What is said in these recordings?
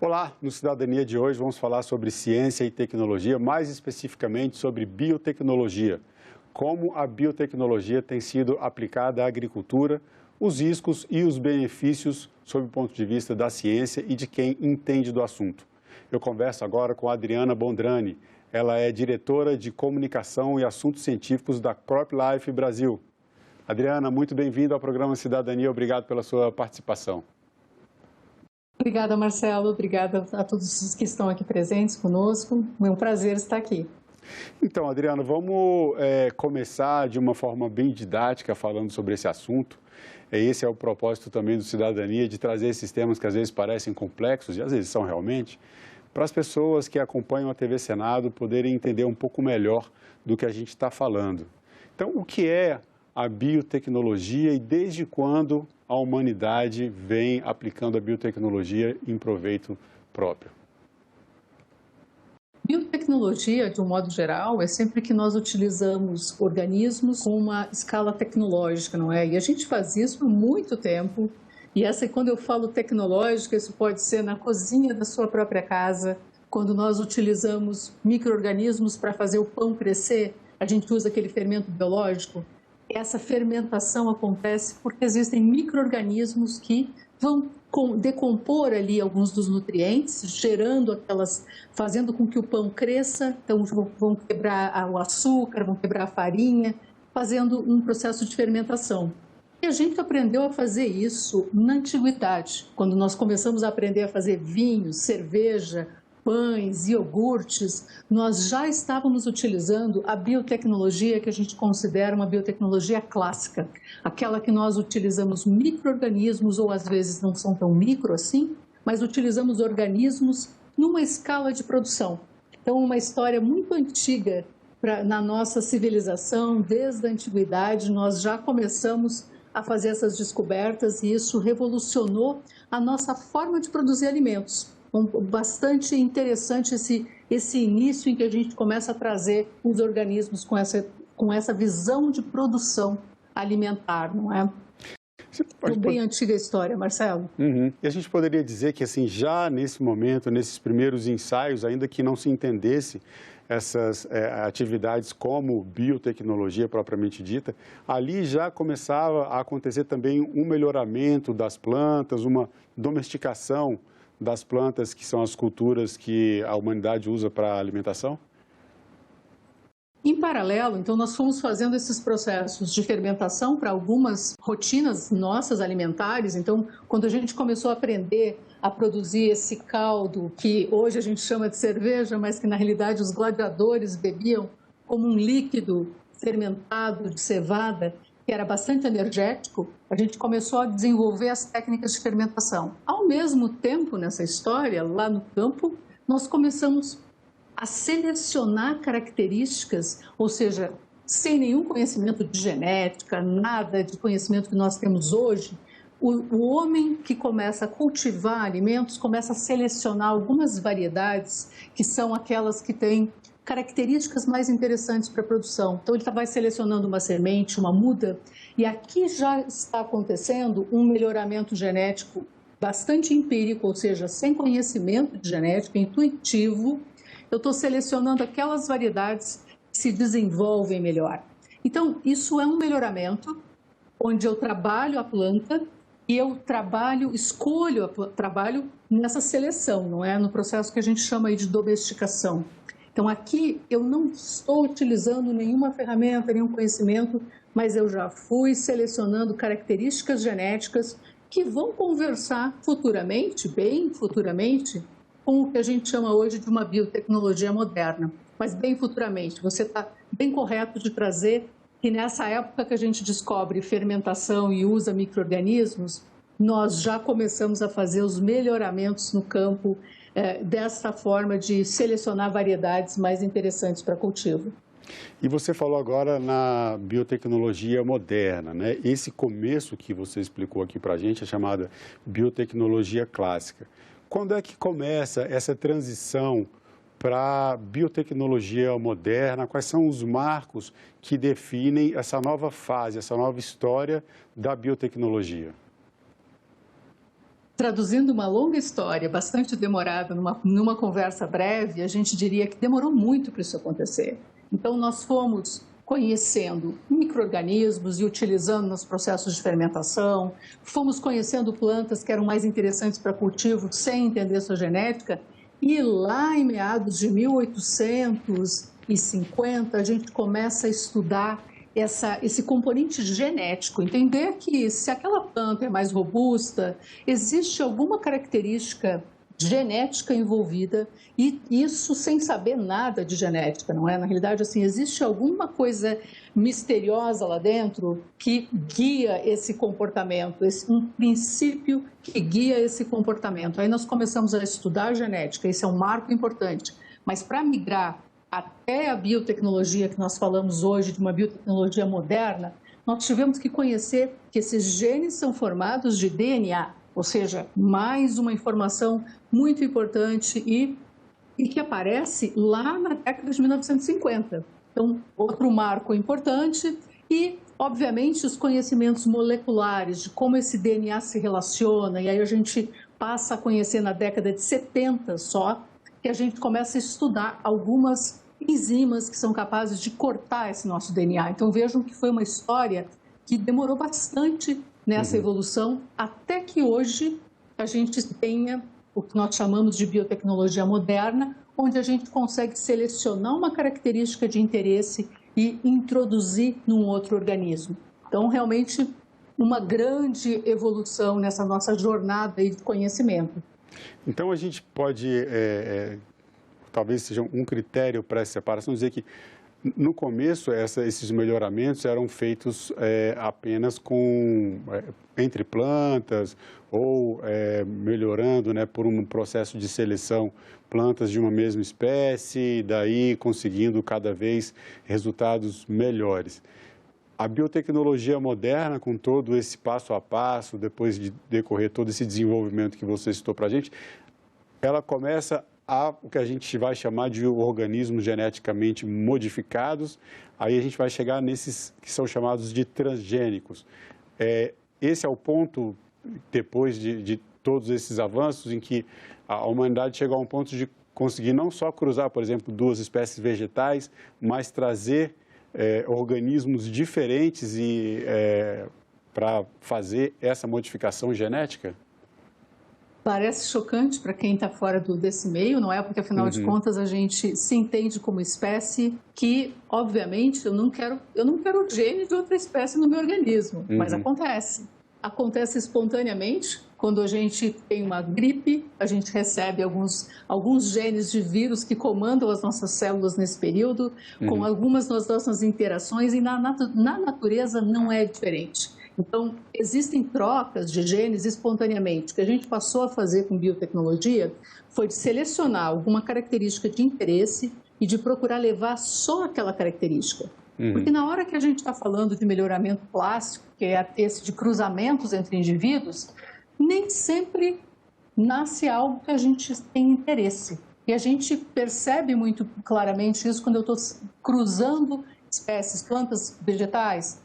Olá, no Cidadania de hoje vamos falar sobre ciência e tecnologia, mais especificamente sobre biotecnologia. Como a biotecnologia tem sido aplicada à agricultura, os riscos e os benefícios sob o ponto de vista da ciência e de quem entende do assunto. Eu converso agora com a Adriana Bondrani. Ela é diretora de comunicação e assuntos científicos da CropLife Brasil. Adriana, muito bem-vinda ao programa Cidadania. Obrigado pela sua participação. Obrigada, Marcelo. Obrigada a todos os que estão aqui presentes conosco. É um prazer estar aqui. Então, Adriana, vamos começar de uma forma bem didática falando sobre esse assunto. Esse é o propósito também do Cidadania, de trazer esses temas que às vezes parecem complexos, e às vezes são realmente, para as pessoas que acompanham a TV Senado poderem entender um pouco melhor do que a gente está falando. Então, o que é a biotecnologia e desde quando a humanidade vem aplicando a biotecnologia em proveito próprio? Biotecnologia, de um modo geral, é sempre que nós utilizamos organismos com uma escala tecnológica, não é? E a gente faz isso há muito tempo. Quando eu falo tecnológica, isso pode ser na cozinha da sua própria casa, quando nós utilizamos micro-organismos para fazer o pão crescer, a gente usa aquele fermento biológico. Essa fermentação acontece porque existem micro-organismos que vão decompor ali alguns dos nutrientes, fazendo com que o pão cresça, então vão quebrar o açúcar, vão quebrar a farinha, fazendo um processo de fermentação. E a gente aprendeu a fazer isso na antiguidade, quando nós começamos a aprender a fazer vinho, cerveja, pães, iogurtes, nós já estávamos utilizando a biotecnologia que a gente considera uma biotecnologia clássica, aquela que nós utilizamos micro-organismos, ou às vezes não são tão micro assim, mas utilizamos organismos numa escala de produção. Então, uma história muito antiga na nossa civilização, desde a antiguidade, nós já começamos a fazer essas descobertas e isso revolucionou a nossa forma de produzir alimentos. Bastante interessante esse início em que a gente começa a trazer os organismos com essa visão de produção alimentar, não é? Bem antiga história, Marcelo. Uhum. E a gente poderia dizer que, assim, já nesse momento, nesses primeiros ensaios, ainda que não se entendesse essas atividades como biotecnologia propriamente dita, ali já começava a acontecer também um melhoramento das plantas, uma domesticação das plantas, que são as culturas que a humanidade usa para alimentação? Em paralelo, então, nós fomos fazendo esses processos de fermentação para algumas rotinas nossas alimentares. Então, quando a gente começou a aprender a produzir esse caldo, que hoje a gente chama de cerveja, mas que na realidade os gladiadores bebiam como um líquido fermentado de cevada, que era bastante energético, a gente começou a desenvolver as técnicas de fermentação. Ao mesmo tempo, nessa história, lá no campo, nós começamos a selecionar características, ou seja, sem nenhum conhecimento de genética, nada de conhecimento que nós temos hoje, o homem que começa a cultivar alimentos começa a selecionar algumas variedades que são aquelas que têm características mais interessantes para a produção. Então, ele vai selecionando uma semente, uma muda, e aqui já está acontecendo um melhoramento genético bastante empírico, ou seja, sem conhecimento de genética, intuitivo. Eu estou selecionando aquelas variedades que se desenvolvem melhor. Então, isso é um melhoramento onde eu trabalho a planta e eu trabalho nessa seleção, não é? No processo que a gente chama aí de domesticação. Então, aqui eu não estou utilizando nenhuma ferramenta, nenhum conhecimento, mas eu já fui selecionando características genéticas que vão conversar futuramente, bem futuramente, com o que a gente chama hoje de uma biotecnologia moderna. Mas bem futuramente, você está bem correto de trazer que nessa época que a gente descobre fermentação e usa micro-organismos, nós já começamos a fazer os melhoramentos no campo dessa forma de selecionar variedades mais interessantes para cultivo. E você falou agora na biotecnologia moderna, né? Esse começo que você explicou aqui para a gente é chamada biotecnologia clássica. Quando é que começa essa transição para a biotecnologia moderna? Quais são os marcos que definem essa nova fase, essa nova história da biotecnologia? Traduzindo uma longa história, bastante demorada, numa conversa breve, a gente diria que demorou muito para isso acontecer. Então, nós fomos conhecendo micro-organismos e utilizando nos processos de fermentação, fomos conhecendo plantas que eram mais interessantes para cultivo sem entender sua genética, e lá em meados de 1850, a gente começa a estudar esse componente genético, entender que se aquela planta é mais robusta, existe alguma característica genética envolvida, e isso sem saber nada de genética, não é? Na realidade, assim, existe alguma coisa misteriosa lá dentro que guia esse comportamento, um princípio que guia esse comportamento. Aí nós começamos a estudar a genética, esse é um marco importante, mas para migrar até a biotecnologia que nós falamos hoje, de uma biotecnologia moderna, nós tivemos que conhecer que esses genes são formados de DNA, ou seja, mais uma informação muito importante e que aparece lá na década de 1950. Então, outro marco importante e, obviamente, os conhecimentos moleculares de como esse DNA se relaciona, e aí a gente passa a conhecer na década de 70 só, que a gente começa a estudar algumas enzimas que são capazes de cortar esse nosso DNA. Então, vejam que foi uma história que demorou bastante nessa evolução, até que hoje a gente tenha o que nós chamamos de biotecnologia moderna, onde a gente consegue selecionar uma característica de interesse e introduzir num outro organismo. Então, realmente, uma grande evolução nessa nossa jornada de conhecimento. Então, a gente pode, talvez seja um critério para essa separação, dizer que no começo esses melhoramentos eram feitos apenas entre plantas ou melhorando, né, por um processo de seleção plantas de uma mesma espécie, daí conseguindo cada vez resultados melhores. A biotecnologia moderna, com todo esse passo a passo, depois de decorrer todo esse desenvolvimento que você citou para a gente, ela começa o que a gente vai chamar de organismos geneticamente modificados, aí a gente vai chegar nesses que são chamados de transgênicos. Esse é o ponto, depois de todos esses avanços, em que a humanidade chegou a um ponto de conseguir não só cruzar, por exemplo, duas espécies vegetais, mas trazer organismos diferentes para fazer essa modificação genética? Parece chocante para quem está fora desse meio, não é? Porque, afinal de contas, a gente se entende como espécie que, obviamente, eu não quero o gene de outra espécie no meu organismo, mas acontece. Acontece espontaneamente. Quando a gente tem uma gripe, a gente recebe alguns genes de vírus que comandam as nossas células nesse período, com algumas das nossas interações, e na natureza não é diferente. Então, existem trocas de genes espontaneamente. O que a gente passou a fazer com biotecnologia foi de selecionar alguma característica de interesse e de procurar levar só aquela característica. Porque na hora que a gente está falando de melhoramento clássico, que é esse de cruzamentos entre indivíduos, nem sempre nasce algo que a gente tem interesse. E a gente percebe muito claramente isso quando eu estou cruzando espécies, plantas, vegetais.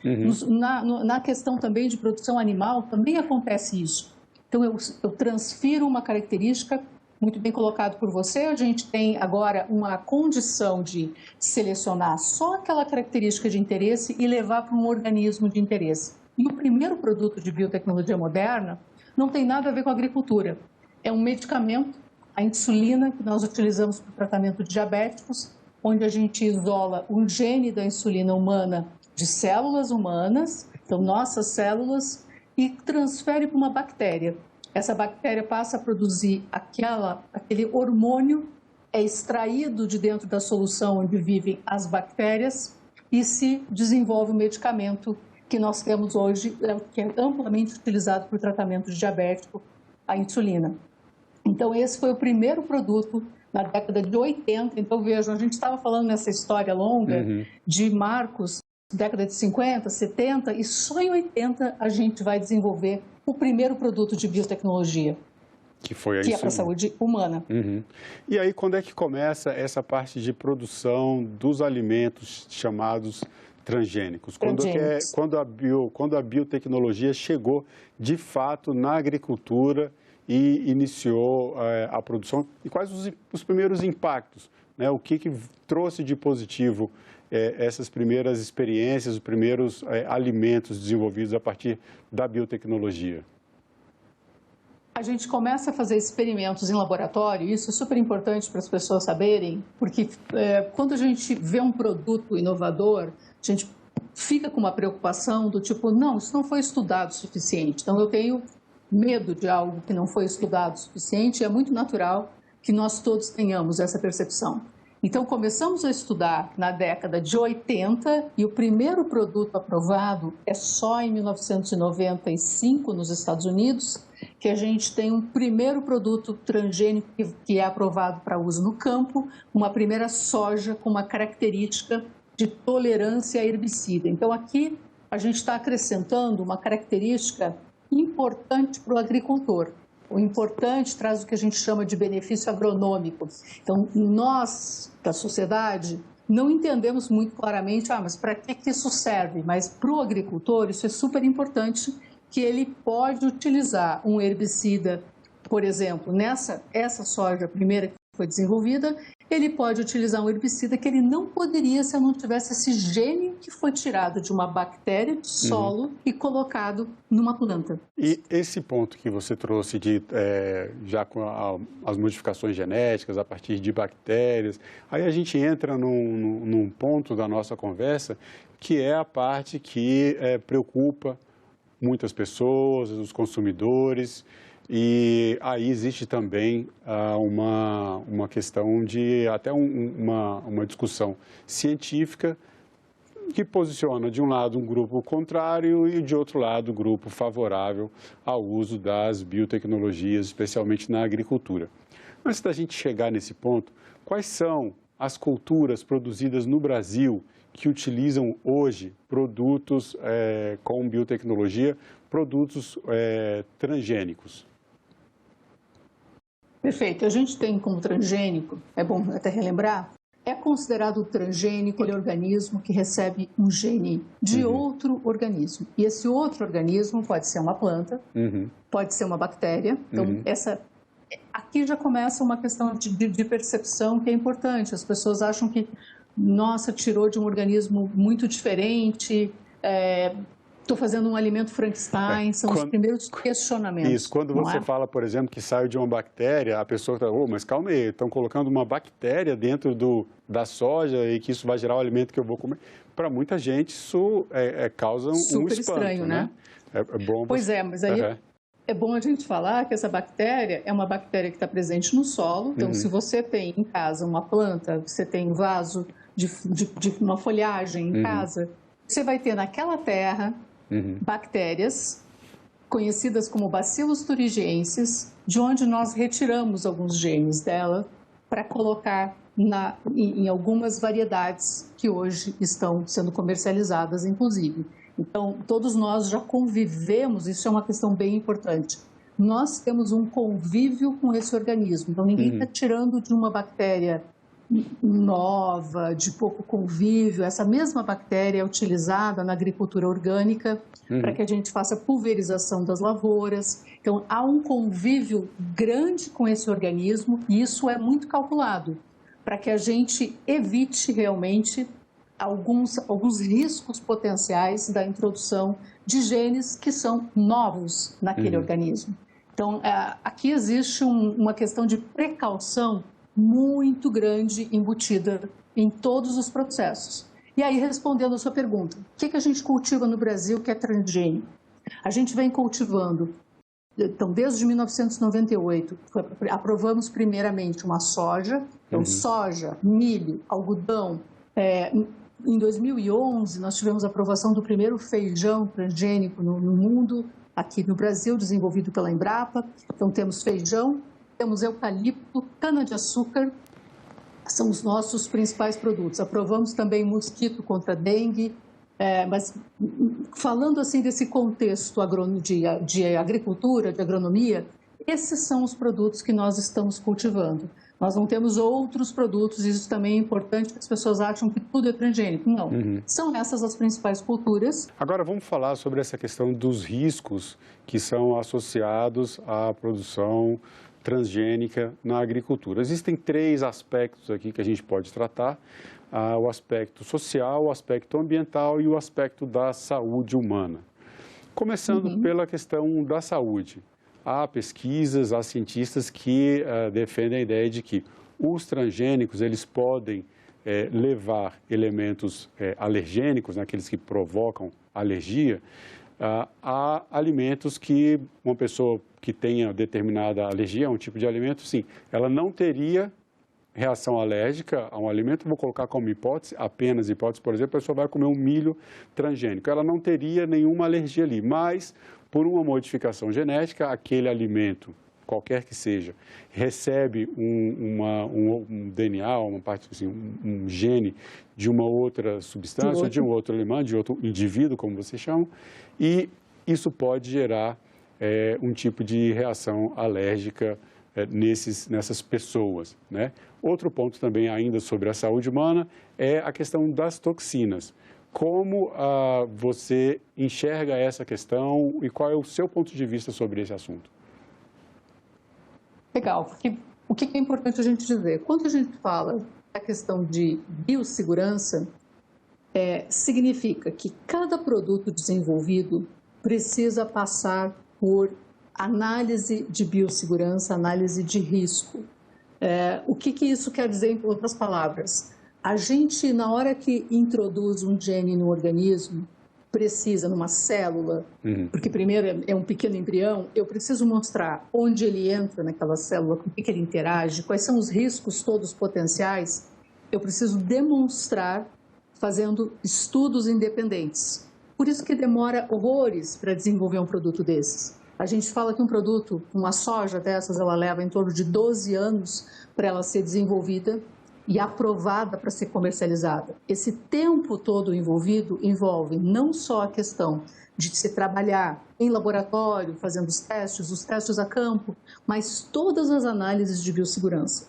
Na questão também de produção animal, também acontece isso. Então, eu transfiro uma característica, muito bem colocado por você, a gente tem agora uma condição de selecionar só aquela característica de interesse e levar para um organismo de interesse. E o primeiro produto de biotecnologia moderna não tem nada a ver com a agricultura. É um medicamento, a insulina, que nós utilizamos para o tratamento de diabéticos, onde a gente isola um gene da insulina humana de células humanas, então nossas células, e transfere para uma bactéria. Essa bactéria passa a produzir aquele hormônio, é extraído de dentro da solução onde vivem as bactérias e se desenvolve o medicamento que nós temos hoje, que é amplamente utilizado para o tratamento de diabético, a insulina. Então, esse foi o primeiro produto na década de 80. Então, vejam, a gente estava falando nessa história longa de marcos, década de 50, 70, e só em 80 a gente vai desenvolver o primeiro produto de biotecnologia, que é para a saúde humana. E aí, quando é que começa essa parte de produção dos alimentos chamados transgênicos? Quando a biotecnologia chegou, de fato, na agricultura e iniciou a produção e quais os primeiros impactos, né? O que trouxe de positivo essas primeiras experiências, os primeiros alimentos desenvolvidos a partir da biotecnologia? A gente começa a fazer experimentos em laboratório, e isso é super importante para as pessoas saberem, porque quando a gente vê um produto inovador, a gente fica com uma preocupação do tipo, não, isso não foi estudado o suficiente. Então, eu tenho medo de algo que não foi estudado o suficiente, e é muito natural que nós todos tenhamos essa percepção. Então, começamos a estudar na década de 80 e o primeiro produto aprovado é só em 1995 nos Estados Unidos, que a gente tem um primeiro produto transgênico que é aprovado para uso no campo, uma primeira soja com uma característica de tolerância a herbicida. Então, aqui a gente está acrescentando uma característica importante para o agricultor. O importante traz o que a gente chama de benefício agronômico. Então, nós, da sociedade, não entendemos muito claramente, mas para que isso serve? Mas para o agricultor, isso é super importante, que ele pode utilizar um herbicida, por exemplo, essa soja primeira que foi desenvolvida, ele pode utilizar um herbicida que ele não poderia se não tivesse esse gene que foi tirado de uma bactéria de solo e colocado numa planta. E esse ponto que você trouxe de já com as modificações genéticas a partir de bactérias, aí a gente entra num ponto da nossa conversa que é a parte que preocupa muitas pessoas, os consumidores. E aí existe também uma questão de até uma discussão científica que posiciona de um lado um grupo contrário e de outro lado um grupo favorável ao uso das biotecnologias, especialmente na agricultura. Antes da gente chegar nesse ponto, quais são as culturas produzidas no Brasil que utilizam hoje produtos com biotecnologia, produtos transgênicos? Perfeito. A gente tem como transgênico, é bom até relembrar, é considerado transgênico aquele organismo que recebe um gene de outro organismo. E esse outro organismo pode ser uma planta, pode ser uma bactéria. Então, aqui já começa uma questão de percepção que é importante. As pessoas acham que, nossa, tirou de um organismo muito diferente, estou fazendo um alimento Frankenstein, são os primeiros questionamentos. Isso, quando você fala, por exemplo, que saiu de uma bactéria, a pessoa está, mas calma aí, estão colocando uma bactéria dentro da soja e que isso vai gerar o alimento que eu vou comer. Para muita gente isso causa um espanto, super estranho, né? É bom Pois mas aí é bom a gente falar que essa bactéria é uma bactéria que está presente no solo. Então, se você tem em casa uma planta, você tem um vaso de uma folhagem em casa, você vai ter naquela terra bactérias conhecidas como Bacillus thuringiensis, de onde nós retiramos alguns genes dela para colocar em algumas variedades que hoje estão sendo comercializadas, inclusive. Então, todos nós já convivemos, isso é uma questão bem importante. Nós temos um convívio com esse organismo, então ninguém está tirando de uma bactéria nova, de pouco convívio. Essa mesma bactéria é utilizada na agricultura orgânica para que a gente faça pulverização das lavouras. Então, há um convívio grande com esse organismo e isso é muito calculado para que a gente evite realmente alguns riscos potenciais da introdução de genes que são novos naquele organismo. Então, aqui existe uma questão de precaução muito grande embutida em todos os processos. E aí, respondendo a sua pergunta, o que a gente cultiva no Brasil que é transgênico? A gente vem cultivando, então, desde 1998, aprovamos primeiramente uma soja, então soja, milho, algodão. Em 2011, nós tivemos a aprovação do primeiro feijão transgênico no mundo, aqui no Brasil, desenvolvido pela Embrapa. Então, temos feijão, temos eucalipto, cana-de-açúcar, são os nossos principais produtos. Aprovamos também mosquito contra dengue, mas falando assim desse contexto de agricultura, de agronomia, esses são os produtos que nós estamos cultivando. Nós não temos outros produtos, isso também é importante, que as pessoas acham que tudo é transgênico. Não, são essas as principais culturas. Agora vamos falar sobre essa questão dos riscos que são associados à produção transgênica na agricultura. Existem 3 aspectos aqui que a gente pode tratar: o aspecto social, o aspecto ambiental e o aspecto da saúde humana. Começando pela questão da saúde. Há pesquisas, há cientistas que defendem a ideia de que os transgênicos eles podem levar elementos alergênicos, aqueles que provocam alergia, a alimentos que uma pessoa que tenha determinada alergia a um tipo de alimento, sim, ela não teria reação alérgica a um alimento. Vou colocar como hipótese, apenas hipótese, por exemplo, a pessoa vai comer um milho transgênico. Ela não teria nenhuma alergia ali, mas por uma modificação genética, aquele alimento, qualquer que seja, recebe um DNA, uma parte, assim, um gene de uma outra substância, de um outro alimento, de outro indivíduo, como vocês chamam, e isso pode gerar um tipo de reação alérgica nessas pessoas, né? Outro ponto também ainda sobre a saúde humana é a questão das toxinas. Como você enxerga essa questão e qual é o seu ponto de vista sobre esse assunto? Legal, porque o que é importante a gente dizer? Quando a gente fala da questão de biossegurança, significa que cada produto desenvolvido precisa passar por análise de biossegurança, análise de risco. O que isso quer dizer, em outras palavras? A gente, na hora que introduz um gene no organismo, precisa, numa célula, porque primeiro é um pequeno embrião, eu preciso mostrar onde ele entra naquela célula, com o que ele interage, quais são os riscos todos potenciais. Eu preciso demonstrar fazendo estudos independentes. Por isso que demora horrores para desenvolver um produto desses. A gente fala que um produto, uma soja dessas, ela leva em torno de 12 anos para ela ser desenvolvida e aprovada para ser comercializada. Esse tempo todo envolve não só a questão de se trabalhar em laboratório, fazendo os testes a campo, mas todas as análises de biossegurança.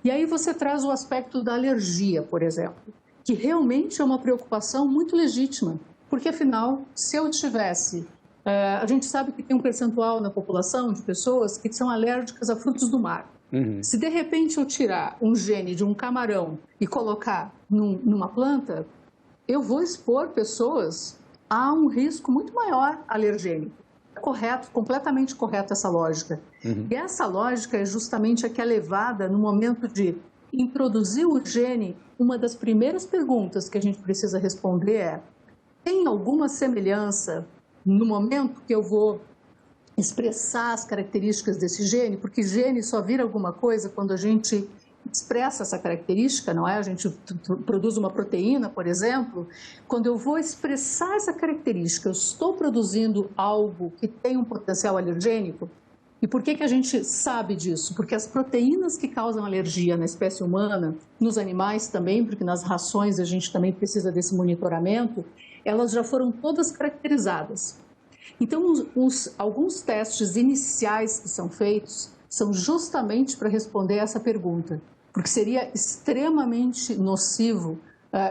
E aí você traz o aspecto da alergia, por exemplo, que realmente é uma preocupação muito legítima, porque afinal, se eu tivesse... a gente sabe que tem um percentual na população de pessoas que são alérgicas a frutos do mar. Se de repente eu tirar um gene de um camarão e colocar numa planta, eu vou expor pessoas a um risco muito maior alergênico. É correto, completamente correto essa lógica. E essa lógica é justamente a que é levada no momento de introduzir o gene. Uma das primeiras perguntas que a gente precisa responder é: tem alguma semelhança no momento que eu vou expressar as características desse gene? Porque gene só vira alguma coisa quando a gente expressa essa característica, não é? A gente produz uma proteína, por exemplo. Quando eu vou expressar essa característica, eu estou produzindo algo que tem um potencial alergênico. E por que a gente sabe disso? Porque as proteínas que causam alergia na espécie humana, nos animais também, porque nas rações a gente também precisa desse monitoramento, elas já foram todas caracterizadas. Então, alguns testes iniciais que são feitos são justamente para responder essa pergunta, porque seria extremamente nocivo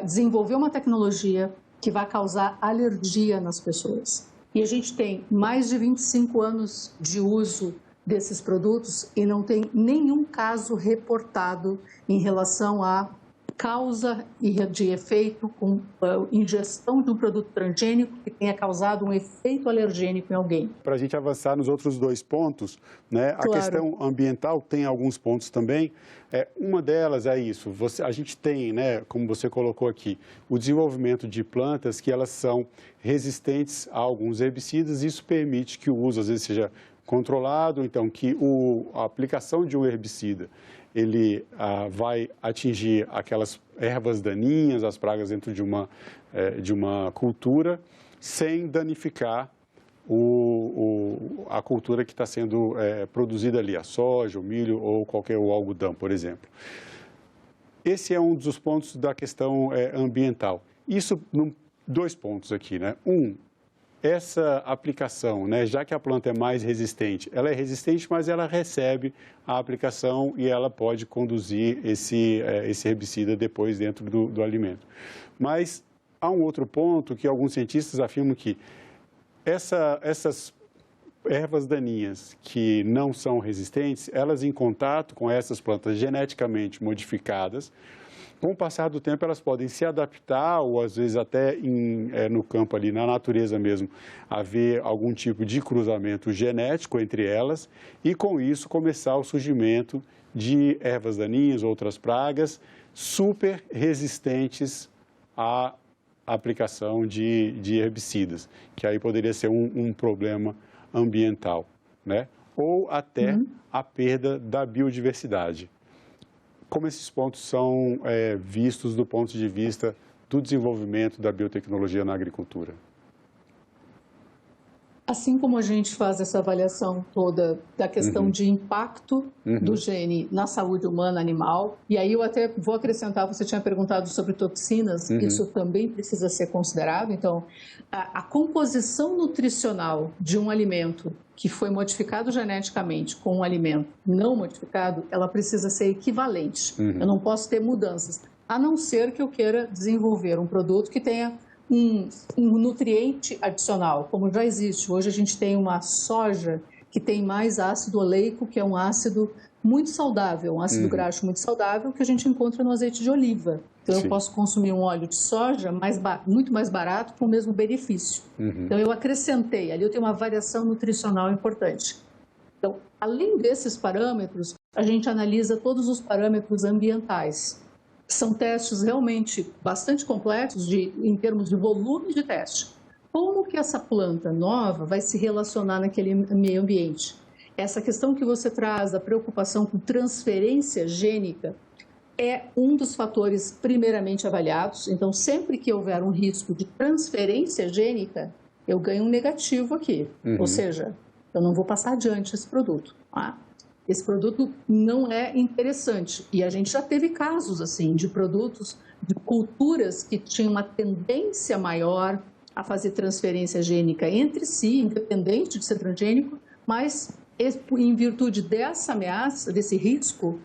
desenvolver uma tecnologia que vai causar alergia nas pessoas. E a gente tem mais de 25 anos de uso desses produtos e não tem nenhum caso reportado em relação a causa e de efeito com a ingestão de um produto transgênico que tenha causado um efeito alergênico em alguém. Para a gente avançar nos outros 2 pontos, né? Claro. A questão ambiental tem alguns pontos também. Uma delas é isso, a gente tem, né, como você colocou aqui, o desenvolvimento de plantas que elas são resistentes a alguns herbicidas. Isso permite que o uso, às vezes, seja controlado, então que a aplicação de um herbicida ele vai atingir aquelas ervas daninhas, as pragas dentro de uma cultura, sem danificar a cultura que está sendo produzida ali, a soja, o milho ou o algodão, por exemplo. Esse é um dos pontos da questão ambiental. Isso, 2 pontos aqui, né? essa aplicação, né, já que a planta é mais resistente, ela é resistente, mas ela recebe a aplicação e ela pode conduzir esse herbicida depois dentro do alimento. Mas há um outro ponto que alguns cientistas afirmam que essas ervas daninhas que não são resistentes, elas em contato com essas plantas geneticamente modificadas, com o passar do tempo, elas podem se adaptar ou, às vezes, até no campo ali, na natureza mesmo, haver algum tipo de cruzamento genético entre elas e, com isso, começar o surgimento de ervas daninhas, outras pragas, super resistentes à aplicação de herbicidas, que aí poderia ser um problema ambiental, né? Ou até a perda da biodiversidade. Como esses pontos são vistos do ponto de vista do desenvolvimento da biotecnologia na agricultura? Assim como a gente faz essa avaliação toda da questão de impacto do gene na saúde humana, animal, e aí eu até vou acrescentar, você tinha perguntado sobre toxinas, isso também precisa ser considerado. Então, a composição nutricional de um alimento que foi modificado geneticamente com um alimento não modificado, ela precisa ser equivalente. Eu não posso ter mudanças, a não ser que eu queira desenvolver um produto que tenha um nutriente adicional, como já existe. Hoje a gente tem uma soja que tem mais ácido oleico, que é um ácido muito saudável, um ácido graxo muito saudável, que a gente encontra no azeite de oliva. Então, eu posso consumir um óleo de soja muito mais barato com o mesmo benefício. Então, eu acrescentei, ali eu tenho uma variação nutricional importante. Então, além desses parâmetros, a gente analisa todos os parâmetros ambientais. São testes realmente bastante complexos em termos de volume de teste. Como que essa planta nova vai se relacionar naquele meio ambiente? Essa questão que você traz, a preocupação com transferência gênica, é um dos fatores primeiramente avaliados. Então, sempre que houver um risco de transferência gênica, eu ganho um negativo aqui. Ou seja, eu não vou passar adiante esse produto. Tá? Esse produto não é interessante. E a gente já teve casos assim de produtos, de culturas que tinham uma tendência maior a fazer transferência gênica entre si, independente de ser transgênico, mas em virtude dessa ameaça, desse risco,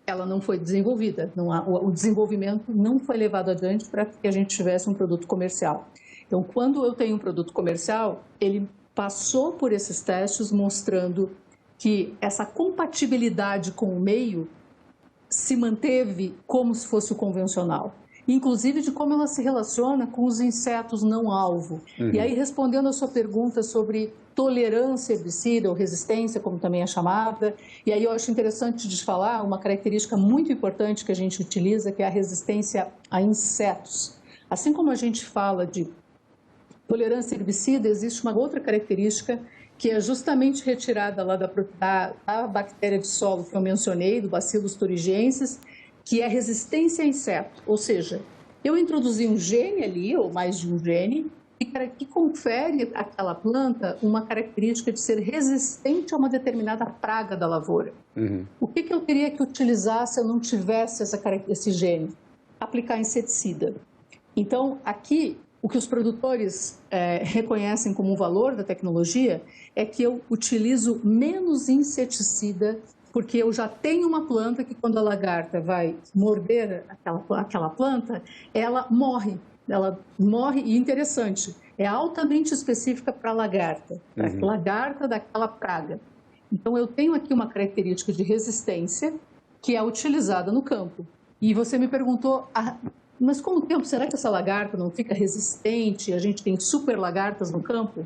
ela não foi desenvolvida. O desenvolvimento não foi levado adiante para que a gente tivesse um produto comercial. Então, quando eu tenho um produto comercial, ele passou por esses testes mostrando que essa compatibilidade com o meio se manteve como se fosse o convencional. Inclusive de como ela se relaciona com os insetos não alvo. E aí, respondendo a sua pergunta sobre tolerância herbicida ou resistência, como também é chamada, e aí eu acho interessante de falar uma característica muito importante que a gente utiliza, que é a resistência a insetos. Assim como a gente fala de tolerância herbicida, existe uma outra característica que é justamente retirada lá da bactéria de solo que eu mencionei, do Bacillus thuringiensis, que é resistência a inseto. Ou seja, eu introduzi um gene ali, ou mais de um gene, que confere àquela planta uma característica de ser resistente a uma determinada praga da lavoura. O que eu teria que utilizar se eu não tivesse esse gene? Aplicar inseticida. Então, aqui, o que os produtores reconhecem como um valor da tecnologia é que eu utilizo menos inseticida, porque eu já tenho uma planta que, quando a lagarta vai morder aquela planta, ela morre. Ela morre, e interessante, é altamente específica para a lagarta, para a lagarta daquela praga. Então, eu tenho aqui uma característica de resistência que é utilizada no campo. E você me perguntou, mas com o tempo, será que essa lagarta não fica resistente? A gente tem super lagartas no campo?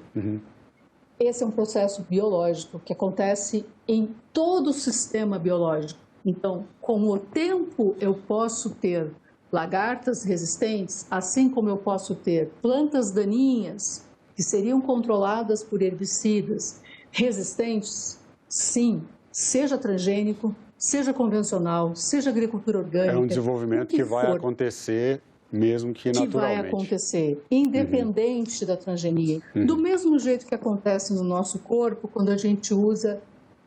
Esse é um processo biológico que acontece em todo o sistema biológico. Então, com o tempo, eu posso ter lagartas resistentes, assim como eu posso ter plantas daninhas que seriam controladas por herbicidas resistentes, sim, seja transgênico, seja convencional, seja agricultura orgânica. É um desenvolvimento que vai acontecer mesmo que naturalmente. Que vai acontecer, independente da transgenia. Do mesmo jeito que acontece no nosso corpo, quando a gente usa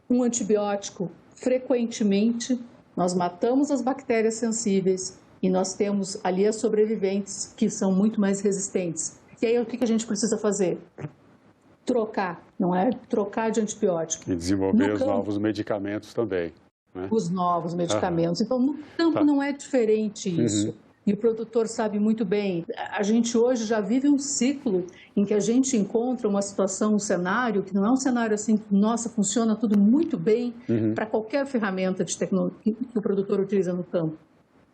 um antibiótico frequentemente, nós matamos as bactérias sensíveis e nós temos ali as sobreviventes que são muito mais resistentes. E aí, o que a gente precisa fazer? trocar, não é? Trocar de antibiótico. E desenvolver os novos medicamentos também. Né? Os novos medicamentos. Então, no campo não é diferente isso. E o produtor sabe muito bem. A gente hoje já vive um ciclo em que a gente encontra uma situação, um cenário, que não é um cenário assim, nossa, funciona tudo muito bem para qualquer ferramenta de tecnologia que o produtor utiliza no campo.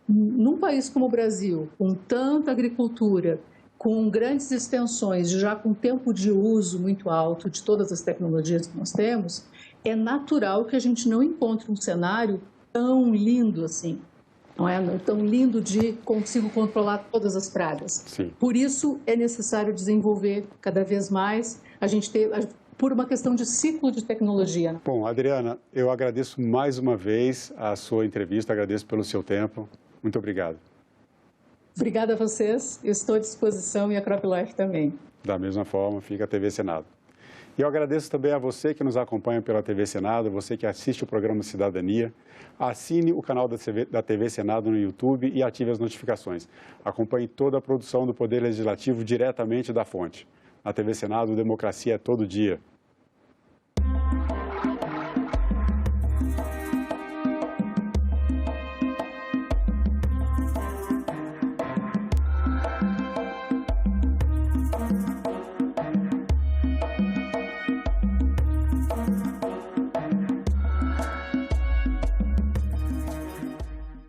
Num país como o Brasil, com tanta agricultura, com grandes extensões, já com tempo de uso muito alto de todas as tecnologias que nós temos, é natural que a gente não encontre um cenário tão lindo assim. Não é tão lindo de consigo controlar todas as pragas. Sim. Por isso, é necessário desenvolver cada vez mais, por uma questão de ciclo de tecnologia. Bom, Adriana, eu agradeço mais uma vez a sua entrevista, agradeço pelo seu tempo. Muito obrigado. Obrigada a vocês, eu estou à disposição e a CropLife também. Da mesma forma, fica a TV Senado. E eu agradeço também a você que nos acompanha pela TV Senado, você que assiste o programa Cidadania. Assine o canal da TV Senado no YouTube e ative as notificações. Acompanhe toda a produção do Poder Legislativo diretamente da fonte. Na TV Senado, democracia é todo dia.